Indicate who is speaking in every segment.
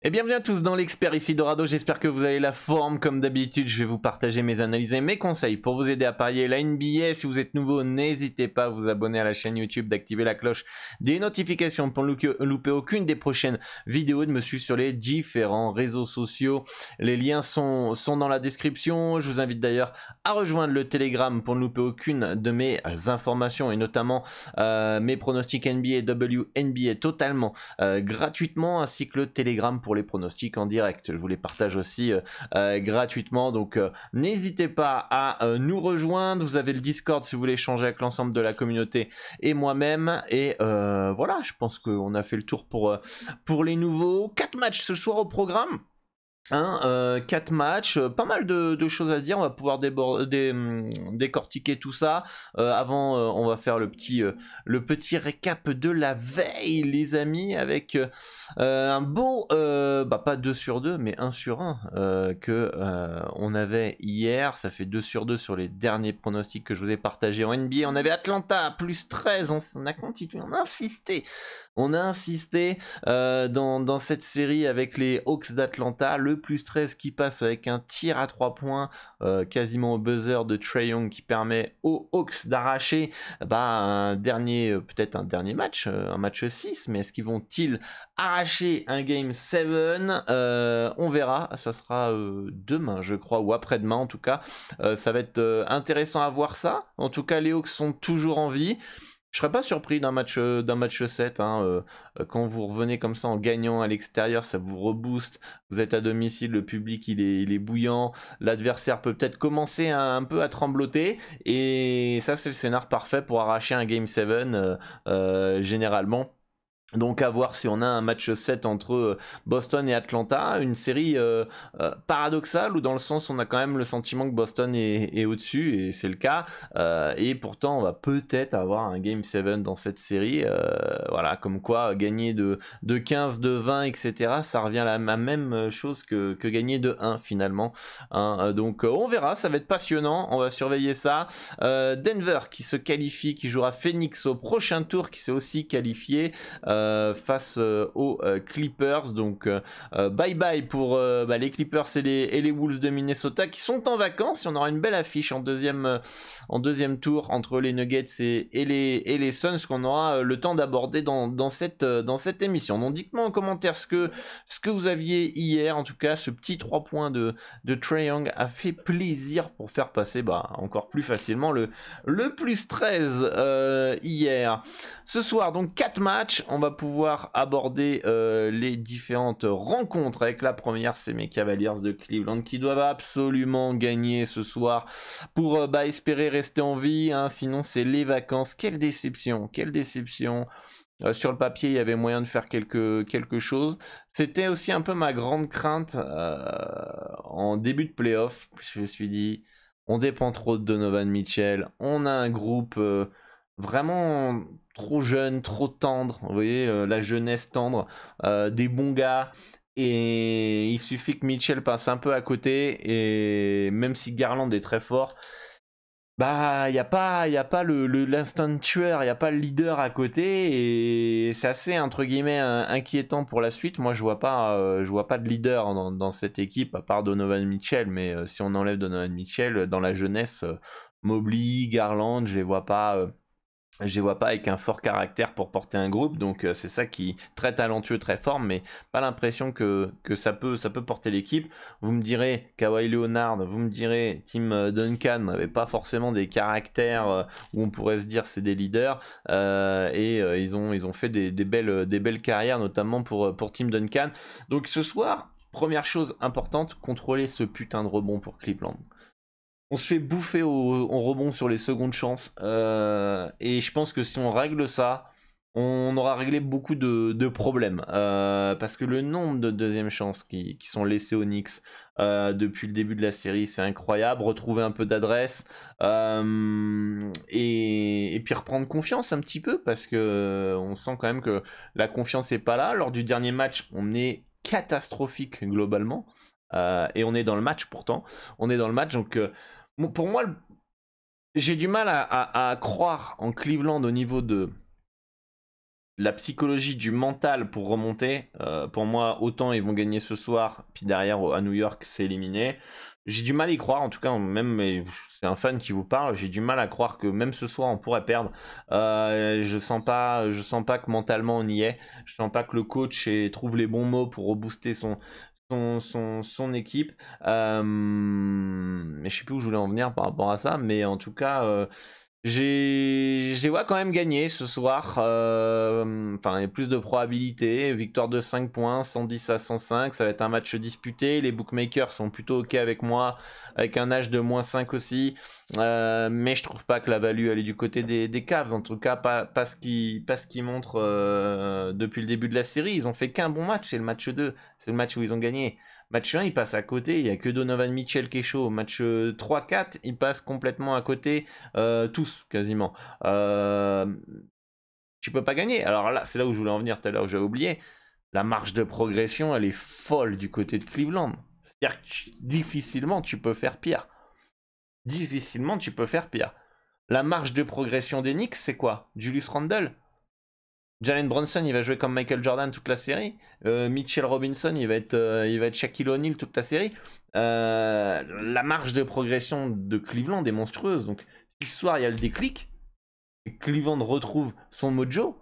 Speaker 1: Et bienvenue à tous dans l'expert ici Dorado, j'espère que vous avez la forme. Comme d'habitude, je vais vous partager mes analyses et mes conseils pour vous aider à parier la NBA. Si vous êtes nouveau, n'hésitez pas à vous abonner à la chaîne YouTube, d'activer la cloche des notifications pour ne louper aucune des prochaines vidéos, de me suivre sur les différents réseaux sociaux. Les liens sont dans la description. Je vous invite d'ailleurs à rejoindre le Telegram pour ne louper aucune de mes informations et notamment mes pronostics NBA et WNBA totalement gratuitement, ainsi que le Telegram pour les pronostics en direct. Je vous les partage aussi gratuitement, donc n'hésitez pas à nous rejoindre. Vous avez le Discord si vous voulez échanger avec l'ensemble de la communauté et moi-même. Et voilà, je pense qu'on a fait le tour pour les nouveaux. 4 matchs ce soir au programme. 4 matchs, pas mal de choses à dire. On va pouvoir décortiquer tout ça. Avant, on va faire le petit récap de la veille, les amis, avec un beau, pas 2 sur 2, mais 1 sur 1 que on avait hier. Ça fait 2 sur 2 sur les derniers pronostics que je vous ai partagés en NBA. On avait Atlanta plus 13, on a continué, on a insisté dans cette série avec les Hawks d'Atlanta. Le plus 13 qui passe avec un tir à 3 points quasiment au buzzer de Trae Young qui permet aux Hawks d'arracher peut-être un dernier match, un match 6, mais est-ce qu'ils vont-ils arracher un game 7? On verra, ça sera demain je crois, ou après-demain en tout cas. Ça va être intéressant à voir ça. En tout cas, les Hawks sont toujours en vie. Je serais pas surpris d'un match 7, quand vous revenez comme ça en gagnant à l'extérieur, ça vous rebooste, vous êtes à domicile, le public il est bouillant, l'adversaire peut peut-être commencer un peu à trembloter, et ça c'est le scénar parfait pour arracher un Game 7 généralement. Donc à voir si on a un match 7 entre Boston et Atlanta, une série paradoxale, où dans le sens on a quand même le sentiment que Boston est au-dessus, et c'est le cas, et pourtant on va peut-être avoir un Game 7 dans cette série, voilà, comme quoi gagner de 15, de 20, etc., ça revient à la même chose que gagner de 1 finalement, donc on verra, ça va être passionnant, on va surveiller ça. Denver qui se qualifie, qui jouera Phoenix au prochain tour, qui s'est aussi qualifié face aux Clippers, donc bye bye pour les Clippers et les Wolves de Minnesota qui sont en vacances. On aura une belle affiche en deuxième tour entre les Nuggets et les Suns, qu'on aura le temps d'aborder dans cette émission. Donc dites-moi en commentaire ce que vous aviez hier. En tout cas, ce petit 3 points de Trae Young a fait plaisir pour faire passer encore plus facilement le plus 13 hier. Ce soir, donc 4 matchs, on va pouvoir aborder les différentes rencontres. Avec la première, c'est mes Cavaliers de Cleveland qui doivent absolument gagner ce soir pour espérer rester en vie, sinon c'est les vacances. Quelle déception, quelle déception. Sur le papier, il y avait moyen de faire quelque chose. C'était aussi un peu ma grande crainte en début de playoff. Je me suis dit, on dépend trop de Donovan Mitchell. On a un groupe vraiment trop jeune, trop tendre. Vous voyez, la jeunesse tendre, des bons gars. Et il suffit que Mitchell passe un peu à côté. Et même si Garland est très fort, il n'y a pas l'instinct tueur, il n'y a pas le leader à côté, et c'est assez entre guillemets inquiétant pour la suite. Moi je vois pas de leader dans cette équipe à part Donovan Mitchell, mais si on enlève Donovan Mitchell dans la jeunesse, Mobley, Garland, je les vois pas avec un fort caractère pour porter un groupe. Donc c'est ça qui très talentueux, très fort, mais pas l'impression que ça peut porter l'équipe. Vous me direz Kawhi Leonard, vous me direz Tim Duncan n'avait pas forcément des caractères où on pourrait se dire c'est des leaders, et ils ont fait des belles carrières, notamment pour Tim Duncan. Donc ce soir, première chose importante, contrôler ce putain de rebond pour Cleveland. On se fait bouffer au rebond sur les secondes chances, et je pense que si on règle ça, on aura réglé beaucoup de problèmes, parce que le nombre de deuxièmes chances qui sont laissées aux Knicks depuis le début de la série, c'est incroyable. Retrouver un peu d'adresse, et puis reprendre confiance un petit peu, parce que on sent quand même que la confiance n'est pas là. Lors du dernier match, on est catastrophique globalement, et on est dans le match pourtant. On est dans le match, donc pour moi, j'ai du mal à croire en Cleveland au niveau de la psychologie du mental pour remonter. Pour moi, autant ils vont gagner ce soir, puis derrière à New York, c'est éliminé. J'ai du mal à y croire, en tout cas, même c'est un fan qui vous parle, j'ai du mal à croire que même ce soir on pourrait perdre. Je sens pas que mentalement on y est. Je sens pas que le coach trouve les bons mots pour rebooster son équipe. Mais je sais plus où je voulais en venir par rapport à ça, mais en tout cas. Je les vois quand même gagner ce soir. Enfin, il y a plus de probabilités. Victoire de 5 points, 110-105. Ça va être un match disputé. Les bookmakers sont plutôt OK avec moi, avec un âge de -5 aussi. Mais je trouve pas que la value elle est du côté des Cavs. En tout cas, pas ce qu'ils montrent depuis le début de la série. Ils ont fait qu'un bon match. C'est le match 2. C'est le match où ils ont gagné. Match 1, il passe à côté, il n'y a que Donovan Mitchell qui est chaud. Match 3-4, il passe complètement à côté, tous quasiment. Tu peux pas gagner. Alors là, c'est là où je voulais en venir tout à l'heure, j'avais oublié. La marge de progression, elle est folle du côté de Cleveland. C'est-à-dire que difficilement tu peux faire pire. Difficilement tu peux faire pire. La marge de progression des Knicks, c'est quoi? Julius Randle? Jalen Brunson, il va jouer comme Michael Jordan toute la série. Mitchell Robinson, il va être Shaquille O'Neal toute la série. La marge de progression de Cleveland est monstrueuse. Donc, si ce soir il y a le déclic, et Cleveland retrouve son mojo.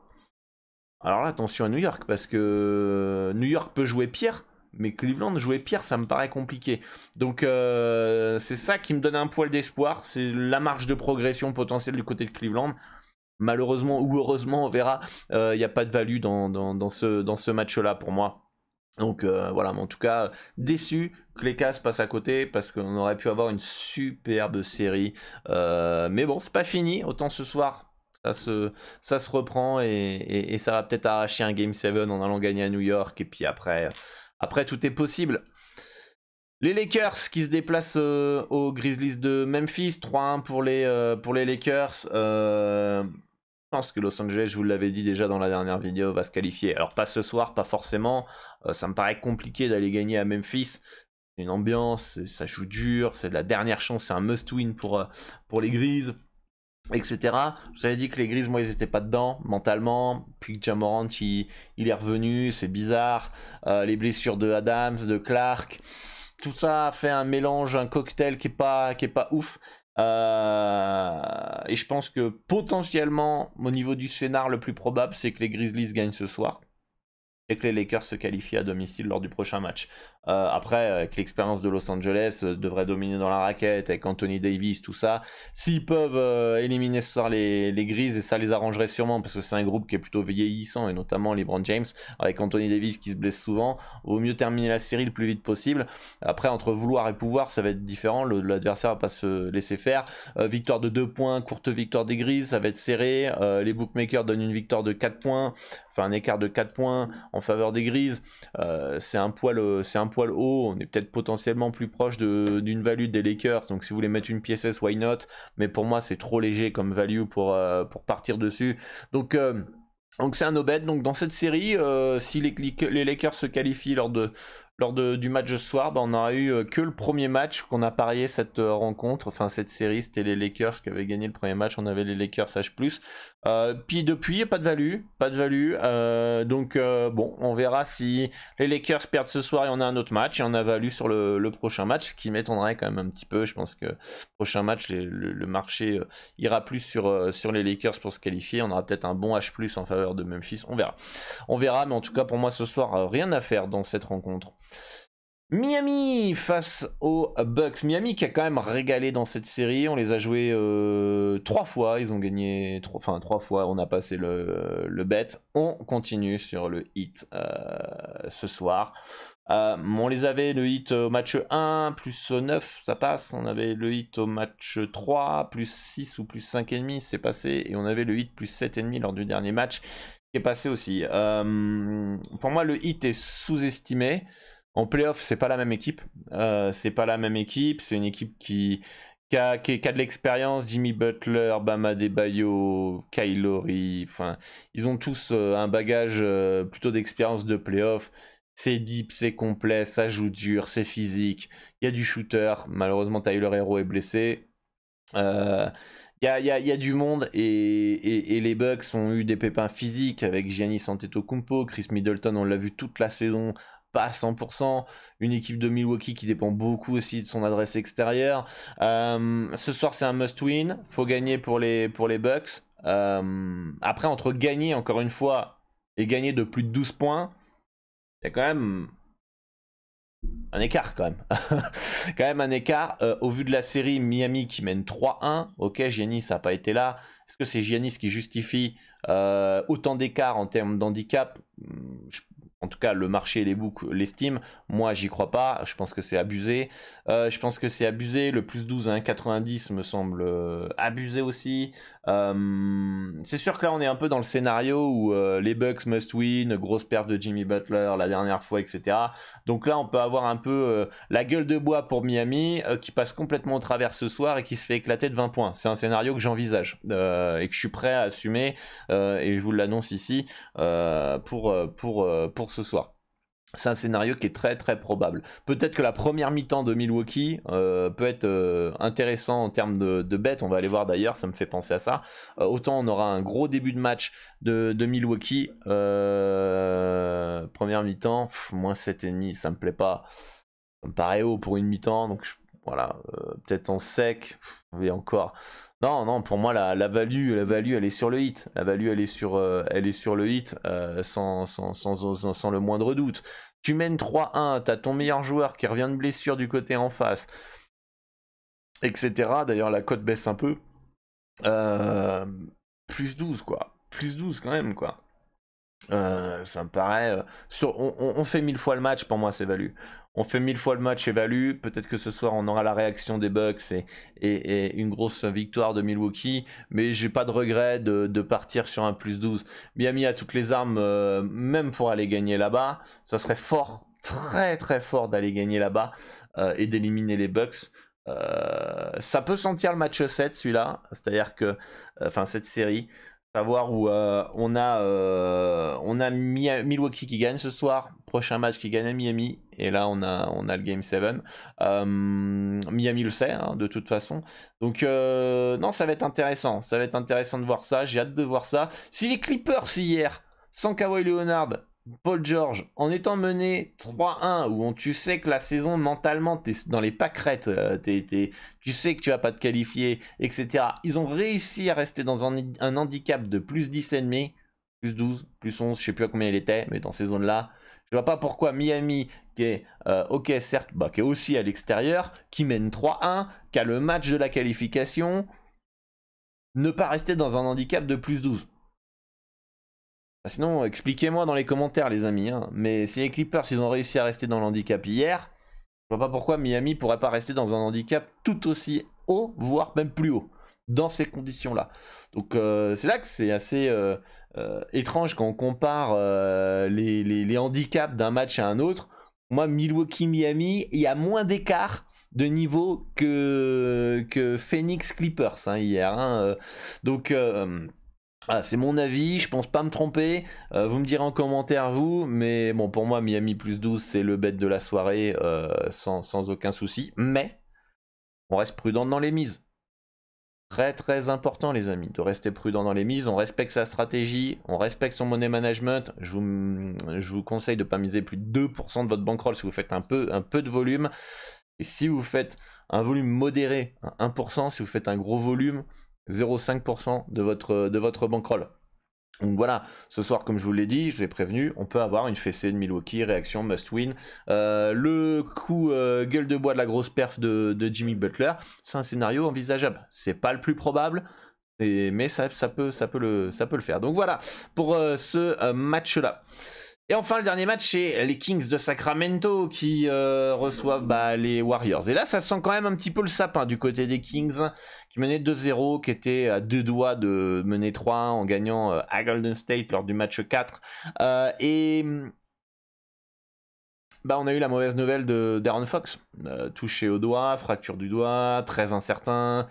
Speaker 1: Alors là, attention à New York, parce que New York peut jouer pire, mais Cleveland jouer pire, ça me paraît compliqué. Donc, c'est ça qui me donne un poil d'espoir. C'est la marge de progression potentielle du côté de Cleveland. Malheureusement ou heureusement, on verra. Il n'y a pas de value dans ce match-là pour moi. Donc voilà, mais en tout cas, déçu que les Cavs passent à côté parce qu'on aurait pu avoir une superbe série. Mais bon, c'est pas fini. Autant ce soir, ça se reprend et ça va peut-être arracher un Game 7 en allant gagner à New York. Et puis après tout est possible. Les Lakers qui se déplacent aux Grizzlies de Memphis, 3-1 pour les Lakers. Je pense que Los Angeles, je vous l'avais dit déjà dans la dernière vidéo, va se qualifier. Alors pas ce soir, pas forcément. Ça me paraît compliqué d'aller gagner à Memphis. C'est une ambiance, ça joue dur, c'est de la dernière chance, c'est un must-win pour les Grizzlies, etc. Je vous avais dit que les Grizzlies, moi, ils étaient pas dedans mentalement. Puis que Ja Morant, il est revenu, c'est bizarre. Les blessures de Adams, de Clark, tout ça a fait un mélange, un cocktail qui est pas ouf. Et je pense que potentiellement, au niveau du scénar, le plus probable, c'est que les Grizzlies gagnent ce soir et que les Lakers se qualifient à domicile lors du prochain match. Après, avec l'expérience de Los Angeles, devrait dominer dans la raquette, avec Anthony Davis, tout ça. S'ils peuvent éliminer ce soir les Grizzlies, et ça les arrangerait sûrement, parce que c'est un groupe qui est plutôt vieillissant, et notamment LeBron James, avec Anthony Davis qui se blesse souvent, vaut mieux terminer la série le plus vite possible. Après, entre vouloir et pouvoir, ça va être différent, l'adversaire va pas se laisser faire. Victoire de 2 points, courte victoire des Grizzlies, ça va être serré. Les bookmakers donnent une victoire de 4 points, enfin un écart de 4 points en faveur des Grizzlies. C'est un poil haut, on est peut-être potentiellement plus proche d'une value des Lakers, donc si vous voulez mettre une pièce S, why not, mais pour moi c'est trop léger comme value pour partir dessus, donc c'est un no-bet. Donc dans cette série, si les Lakers se qualifient lors du match de ce soir, on n'aura eu que le premier match qu'on a parié cette rencontre, enfin cette série, c'était les Lakers qui avaient gagné le premier match, on avait les Lakers H+. Puis depuis, pas de value. Donc bon, on verra si les Lakers perdent ce soir et on a un autre match et on a value sur le prochain match, ce qui m'étonnerait quand même un petit peu. Je pense que le prochain match, le marché ira plus sur les Lakers pour se qualifier. On aura peut-être un bon H+ en faveur de Memphis, on verra, mais en tout cas pour moi ce soir, rien à faire dans cette rencontre. Miami face aux Bucks. Miami qui a quand même régalé dans cette série. On les a joués 3 fois. Ils ont gagné 3 fois. On a passé le bet. On continue sur le hit ce soir. On les avait le hit au match 1, plus 9, ça passe. On avait le hit au match 3, plus 6 ou plus 5,5, c'est passé. Et on avait le hit plus 7,5 lors du dernier match, qui est passé aussi. Pour moi, le hit est sous-estimé. En playoff, c'est pas la même équipe. C'est une équipe qui a de l'expérience. Jimmy Butler, Bam Adebayo, Kyle Lowry. Enfin, ils ont tous un bagage plutôt d'expérience de playoff. C'est deep, c'est complet, ça joue dur, c'est physique. Il y a du shooter. Malheureusement, Tyler Hero est blessé. Il y a du monde et les Bucks ont eu des pépins physiques avec Giannis Antetokounmpo, Chris Middleton, on l'a vu toute la saison, pas à 100%. Une équipe de Milwaukee qui dépend beaucoup aussi de son adresse extérieure. Ce soir, c'est un must-win. Faut gagner pour les Bucks. Après, entre gagner, encore une fois, et gagner de plus de 12 points, il y a quand même un écart quand même. Quand même un écart. Au vu de la série, Miami qui mène 3-1. Ok, Giannis n'a pas été là. Est-ce que c'est Giannis qui justifie autant d'écart en termes d'handicap? En tout cas, le marché et les books l'estiment. Moi, j'y crois pas. Je pense que c'est abusé. Le plus 12 à 1,90 me semble abusé aussi. C'est sûr que là, on est un peu dans le scénario où les Bucks must win, grosse perte de Jimmy Butler la dernière fois, etc. Donc là, on peut avoir un peu la gueule de bois pour Miami qui passe complètement au travers ce soir et qui se fait éclater de 20 points. C'est un scénario que j'envisage et que je suis prêt à assumer et je vous l'annonce ici pour ce soir. C'est un scénario qui est très très probable. Peut-être que la première mi-temps de Milwaukee peut être intéressant en termes de bêtes. On va aller voir d'ailleurs, ça me fait penser à ça. Autant on aura un gros début de match de Milwaukee. Première mi-temps, moins 7,5, ça me plaît pas. Ça me paraît haut pour une mi-temps. Donc voilà, peut-être en sec. Et encore. Non, pour moi, la value, elle est sur le hit. La value, elle est sur le hit sans le moindre doute. Tu mènes 3-1, t'as ton meilleur joueur qui revient de blessure du côté en face, etc. D'ailleurs, la cote baisse un peu. Plus 12, quoi. Plus 12 quand même, quoi. Ça me paraît... on fait 1000 fois le match, pour moi, c'est value. On fait 1000 fois le match et value. Peut-être que ce soir, on aura la réaction des Bucks et une grosse victoire de Milwaukee. Mais j'ai pas de regret de partir sur un plus 12. Miami a toutes les armes, même pour aller gagner là-bas. Ça serait fort, très très fort d'aller gagner là-bas et d'éliminer les Bucks. Ça peut sentir le match 7, celui-là. C'est-à-dire que... Enfin, cette série... Savoir où on a Milwaukee qui gagne ce soir, prochain match qui gagne à Miami, et là on a le Game 7. Miami le sait hein, de toute façon. Donc non, ça va être intéressant de voir ça, j'ai hâte de voir ça. Si les Clippers hier, sans Kawhi Leonard, Paul George, en étant mené 3-1, où tu sais que la saison mentalement t'es dans les pâquerettes, tu sais que tu vas pas te qualifier, etc. Ils ont réussi à rester dans un handicap de plus 10,5, plus 12, plus 11, je sais plus à combien il était, mais dans ces zones-là, je vois pas pourquoi Miami, qui est ok certes, qui est aussi à l'extérieur, qui mène 3-1, qui a le match de la qualification, ne pas rester dans un handicap de plus 12. Sinon, expliquez-moi dans les commentaires, les amis. Hein. Mais si les Clippers, ils ont réussi à rester dans l'handicap hier, je vois pas pourquoi Miami pourrait pas rester dans un handicap tout aussi haut, voire même plus haut, dans ces conditions-là. Donc c'est là que c'est assez étrange quand on compare les handicaps d'un match à un autre. Moi, Milwaukee-Miami, il y a moins d'écart de niveau que Phoenix Clippers hein, hier. Hein. Donc... Ah, c'est mon avis, je pense pas me tromper. Vous me direz en commentaire vous, mais bon pour moi Miami plus 12 c'est le bet de la soirée sans aucun souci. Mais on reste prudent dans les mises. Très très important les amis, de rester prudent dans les mises. On respecte sa stratégie, on respecte son money management. Je vous conseille de ne pas miser plus de 2% de votre bankroll si vous faites un peu de volume. Et si vous faites un volume modéré, 1%, si vous faites un gros volume, 0,5% de votre bankroll. Donc voilà, ce soir, comme je vous l'ai dit, je l'ai prévenu, on peut avoir une fessée de Milwaukee, réaction must win. Le coup gueule de bois de la grosse perf de Jimmy Butler, c'est un scénario envisageable. C'est pas le plus probable, mais ça peut le faire. Donc voilà pour ce match-là. Et enfin, le dernier match, c'est les Kings de Sacramento qui reçoivent les Warriors. Et là, ça sent quand même un petit peu le sapin du côté des Kings, qui menaient 2-0, qui étaient à 2 doigts de mener 3-1 en gagnant à Golden State lors du match 4. On a eu la mauvaise nouvelle de De'Aaron Fox, touché au doigt, fracture du doigt, très incertain.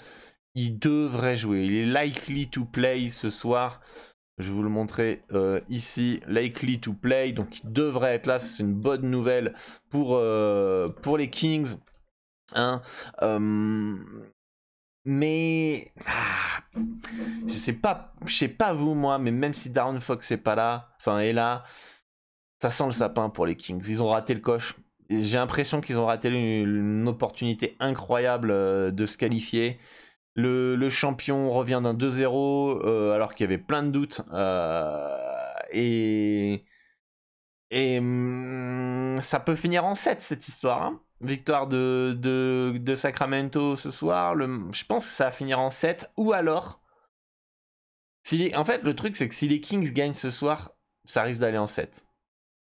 Speaker 1: Il devrait jouer, il est likely to play ce soir. Je vais vous le montrer ici, likely to play, donc il devrait être là, c'est une bonne nouvelle pour les Kings. Hein. Mais je sais pas vous moi, mais même si Darren Fox est pas là, enfin est là, ça sent le sapin pour les Kings. Ils ont raté le coche. J'ai l'impression qu'ils ont raté une opportunité incroyable de se qualifier. Le champion revient d'un 2-0 alors qu'il y avait plein de doutes. Et ça peut finir en 7 cette histoire. Hein. Victoire de Sacramento ce soir. Je pense que ça va finir en 7. Ou alors, en fait, le truc c'est que si les Kings gagnent ce soir, ça risque d'aller en 7.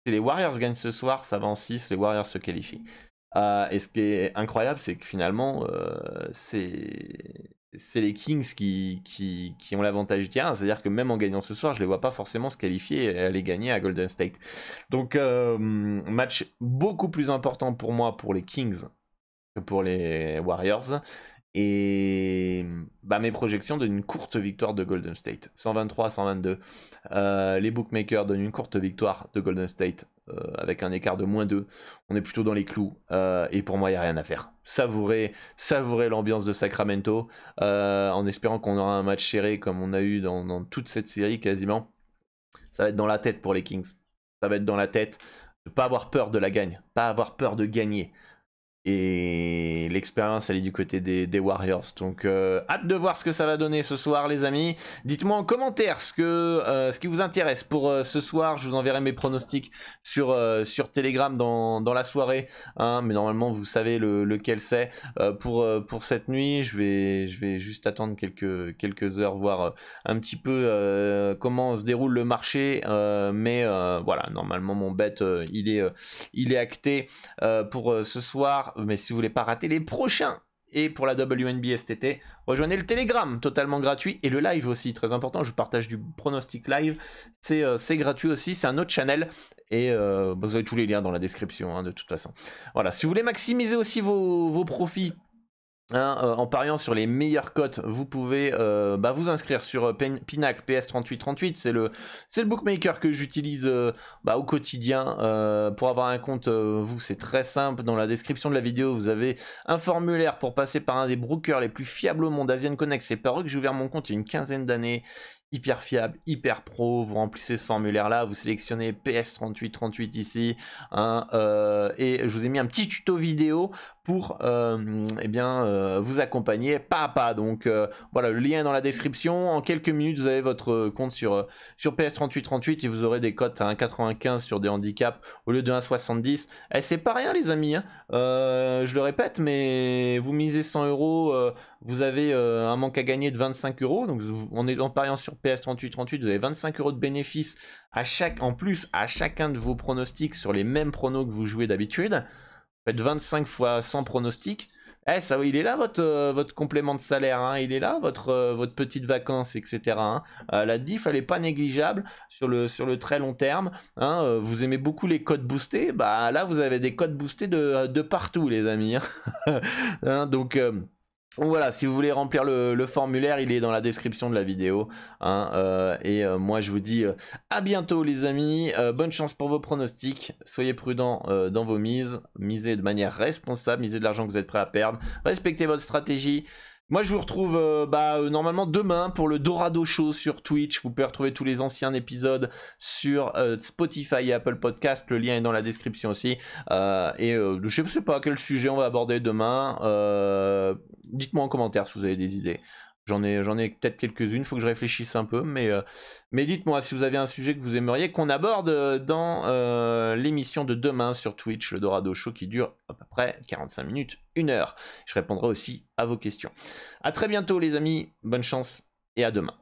Speaker 1: Si les Warriors gagnent ce soir, ça va en 6, les Warriors se qualifient. Et ce qui est incroyable, c'est que finalement, c'est les Kings qui ont l'avantage du terrain. C'est-à-dire que même en gagnant ce soir, je ne les vois pas forcément se qualifier et aller gagner à Golden State. Donc, match beaucoup plus important pour moi, pour les Kings, que pour les Warriors. Et mes projections donnent une courte victoire de Golden State, 123-122. Les bookmakers donnent une courte victoire de Golden State avec un écart de -2. On est plutôt dans les clous et pour moi il n'y a rien à faire. Savourez l'ambiance de Sacramento en espérant qu'on aura un match serré comme on a eu dans toute cette série quasiment. Ça va être dans la tête pour les Kings. Ça va être dans la tête de ne pas avoir peur de la gagne, pas avoir peur de gagner. Et l'expérience, elle est du côté des Warriors. Donc, hâte de voir ce que ça va donner ce soir, les amis. Dites-moi en commentaire ce qui vous intéresse pour ce soir. Je vous enverrai mes pronostics sur Telegram dans la soirée. Hein, mais normalement, vous savez lequel c'est. Pour cette nuit, je vais juste attendre quelques heures, voir un petit peu comment se déroule le marché. Mais voilà, normalement, mon bet, il est acté pour ce soir. Mais si vous voulez pas rater les prochains et pour la WNBA cet été, rejoignez le Telegram, totalement gratuit, et le live aussi, très important, je partage du pronostic live, c'est gratuit aussi, c'est un autre channel, et vous avez tous les liens dans la description, hein, de toute façon. Voilà, si vous voulez maximiser aussi vos profits, hein, en pariant sur les meilleures cotes, vous pouvez vous inscrire sur Pinacle PS3838. C'est le bookmaker que j'utilise au quotidien. Pour avoir un compte, c'est très simple. Dans la description de la vidéo, vous avez un formulaire pour passer par un des brokers les plus fiables au monde, Asian Connect. C'est par eux que j'ai ouvert mon compte il y a une quinzaine d'années. Hyper fiable, hyper pro, vous remplissez ce formulaire là, vous sélectionnez PS3838 ici, hein, et je vous ai mis un petit tuto vidéo pour vous accompagner pas à pas. Donc voilà, le lien est dans la description. En quelques minutes, vous avez votre compte sur PS3838 et vous aurez des cotes à 1,95 sur des handicaps au lieu de 1,70. C'est pas rien, les amis, hein. Je le répète, mais vous misez 100 €, vous avez un manque à gagner de 25 €. Donc en pariant sur PS3838, vous avez 25 € de bénéfices à chacun de vos pronostics sur les mêmes pronos que vous jouez d'habitude. Faites 25 fois 100 pronostics. Ça, il est là votre complément de salaire, hein, il est là votre petite vacance, etc. Hein. La diff, elle est pas négligeable sur le très long terme. Hein. Vous aimez beaucoup les codes boostés, là vous avez des codes boostés de partout, les amis. Hein. Hein, donc voilà, si vous voulez remplir le formulaire, il est dans la description de la vidéo. Hein, moi, je vous dis à bientôt, les amis. Bonne chance pour vos pronostics. Soyez prudents dans vos mises. Misez de manière responsable. Misez de l'argent que vous êtes prêt à perdre. Respectez votre stratégie. Moi, je vous retrouve normalement demain pour le Dorado Show sur Twitch. Vous pouvez retrouver tous les anciens épisodes sur Spotify et Apple Podcast. Le lien est dans la description aussi. Je ne sais pas quel sujet on va aborder demain. Dites-moi en commentaire si vous avez des idées. J'en ai peut-être quelques-unes, il faut que je réfléchisse un peu, mais dites-moi si vous avez un sujet que vous aimeriez qu'on aborde dans l'émission de demain sur Twitch, le Dorado Show, qui dure à peu près 45 minutes, 1 heure. Je répondrai aussi à vos questions. À très bientôt, les amis, bonne chance et à demain.